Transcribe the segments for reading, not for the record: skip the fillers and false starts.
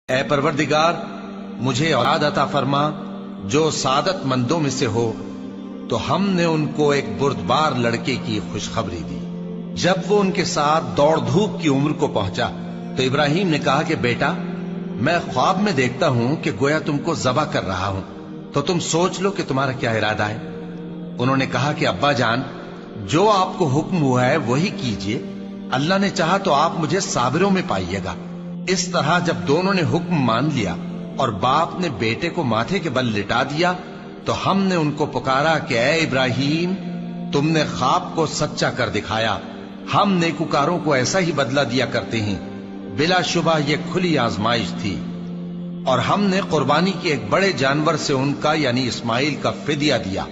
اے پروردگار مجھے اولاد عطا فرما جو سعادت مندوں میں سے ہو، تو ہم نے ان کو ایک بردبار لڑکے کی خوشخبری دی۔ جب وہ ان کے ساتھ دوڑ دھوپ کی عمر کو پہنچا تو ابراہیم نے کہا کہ بیٹا، میں خواب میں دیکھتا ہوں کہ گویا تم کو ذبح کر رہا ہوں، تو تم سوچ لو کہ تمہارا کیا ارادہ ہے۔ انہوں نے کہا کہ ابا جان، جو آپ کو حکم ہوا ہے وہی کیجئے، اللہ نے چاہا تو آپ مجھے صابروں میں پائیے گا۔ اس طرح جب دونوں نے حکم مان لیا اور باپ نے بیٹے کو ماتھے کے بل لٹا دیا تو ہم نے ان کو پکارا کہ اے ابراہیم، تم نے خواب کو سچا کر دکھایا، ہم نیکوکاروں کو ایسا ہی بدلہ دیا کرتے ہیں۔ بلا شبہ یہ کھلی آزمائش تھی، اور ہم نے قربانی کے ایک بڑے جانور سے ان کا یعنی اسماعیل کا فدیہ دیا،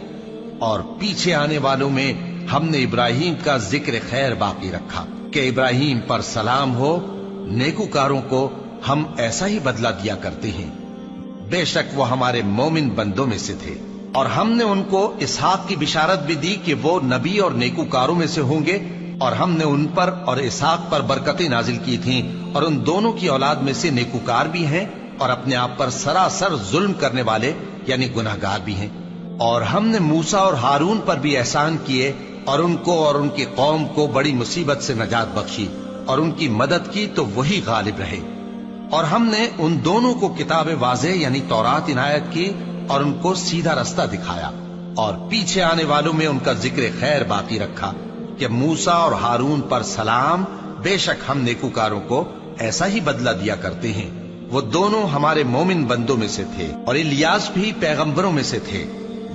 اور پیچھے آنے والوں میں ہم نے ابراہیم کا ذکر خیر باقی رکھا کہ ابراہیم پر سلام ہو، نیکوکاروں کو ہم ایسا ہی بدلہ دیا کرتے ہیں۔ بے شک وہ ہمارے مومن بندوں میں سے تھے، اور ہم نے ان کو اسحاق کی بشارت بھی دی کہ وہ نبی اور نیکوکاروں میں سے ہوں گے، اور ہم نے ان پر اور اسحاق پر برکتیں نازل کی تھیں، اور ان دونوں کی اولاد میں سے نیکوکار بھی ہیں اور اپنے آپ پر سراسر ظلم کرنے والے یعنی گناہگار بھی ہیں۔ اور ہم نے موسیٰ اور ہارون پر بھی احسان کیے، اور ان کو اور ان کی قوم کو بڑی مصیبت سے نجات بخشی، اور ان کی مدد کی تو وہی غالب رہے۔ اور ہم نے ان دونوں کو کتاب واضح یعنی تورات عنایت کی، اور ان کو سیدھا رستہ دکھایا، اور پیچھے آنے والوں میں ان کا ذکر خیر باقی رکھا کہ موسیٰ اور ہارون پر سلام، بے شک ہم نیکوکاروں کو ایسا ہی بدلہ دیا کرتے ہیں۔ وہ دونوں ہمارے مومن بندوں میں سے تھے، اور الیاس بھی پیغمبروں میں سے تھے۔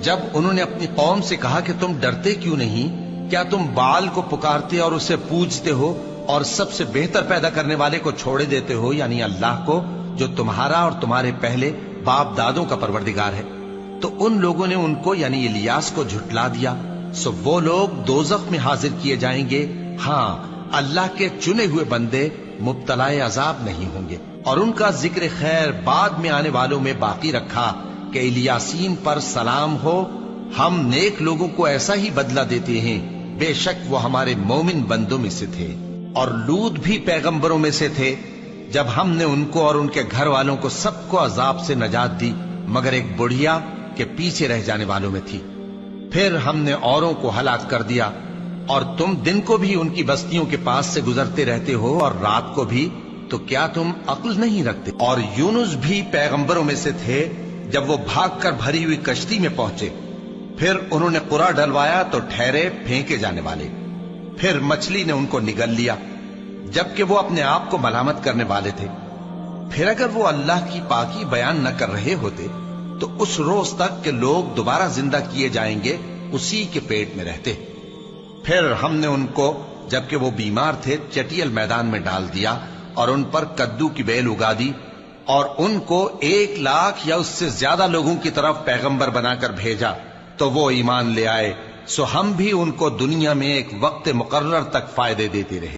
جب انہوں نے اپنی قوم سے کہا کہ تم ڈرتے کیوں نہیں؟ کیا تم بال کو پکارتے اور اسے پوجتے ہو، اور سب سے بہتر پیدا کرنے والے کو چھوڑے دیتے ہو یعنی اللہ کو، جو تمہارا اور تمہارے پہلے باپ دادوں کا پروردگار ہے؟ تو ان لوگوں نے ان کو یعنی الیاس کو جھٹلا دیا، سو وہ لوگ دوزخ میں حاضر کیے جائیں گے۔ ہاں، اللہ کے چنے ہوئے بندے مبتلا عذاب نہیں ہوں گے۔ اور ان کا ذکر خیر بعد میں آنے والوں میں باقی رکھا کہ الیاسین پر سلام ہو، ہم نیک لوگوں کو ایسا ہی بدلہ دیتے ہیں، بے شک وہ ہمارے مومن بندوں میں سے تھے۔ اور لوط بھی پیغمبروں میں سے تھے، جب ہم نے ان کو اور ان کے گھر والوں کو سب کو عذاب سے نجات دی، مگر ایک بڑھیا کے پیچھے رہ جانے والوں میں تھی۔ پھر ہم نے اوروں کو ہلاک کر دیا، اور تم دن کو بھی ان کی بستیوں کے پاس سے گزرتے رہتے ہو اور رات کو بھی، تو کیا تم عقل نہیں رکھتے؟ اور یونس بھی پیغمبروں میں سے تھے، جب وہ بھاگ کر بھری ہوئی کشتی میں پہنچے، پھر انہوں نے قرع ڈلوایا تو ٹھہرے پھینکے جانے والے، پھر مچھلی نے ان کو نگل لیا، جبکہ وہ اپنے آپ کو ملامت کرنے والے تھے۔ پھر اگر وہ اللہ کی پاکی بیان نہ کر رہے ہوتے تو اس روز تک کہ لوگ دوبارہ زندہ کیے جائیں گے اسی کے پیٹ میں رہتے۔ پھر ہم نے ان کو جبکہ وہ بیمار تھے چٹیل میدان میں ڈال دیا، اور ان پر کدو کی بیل اگا دی، اور ان کو 1,00,000 یا اس سے زیادہ لوگوں کی طرف پیغمبر بنا کر بھیجا، تو وہ ایمان لے آئے، سو ہم بھی ان کو دنیا میں ایک وقت مقرر تک فائدے دیتے رہے۔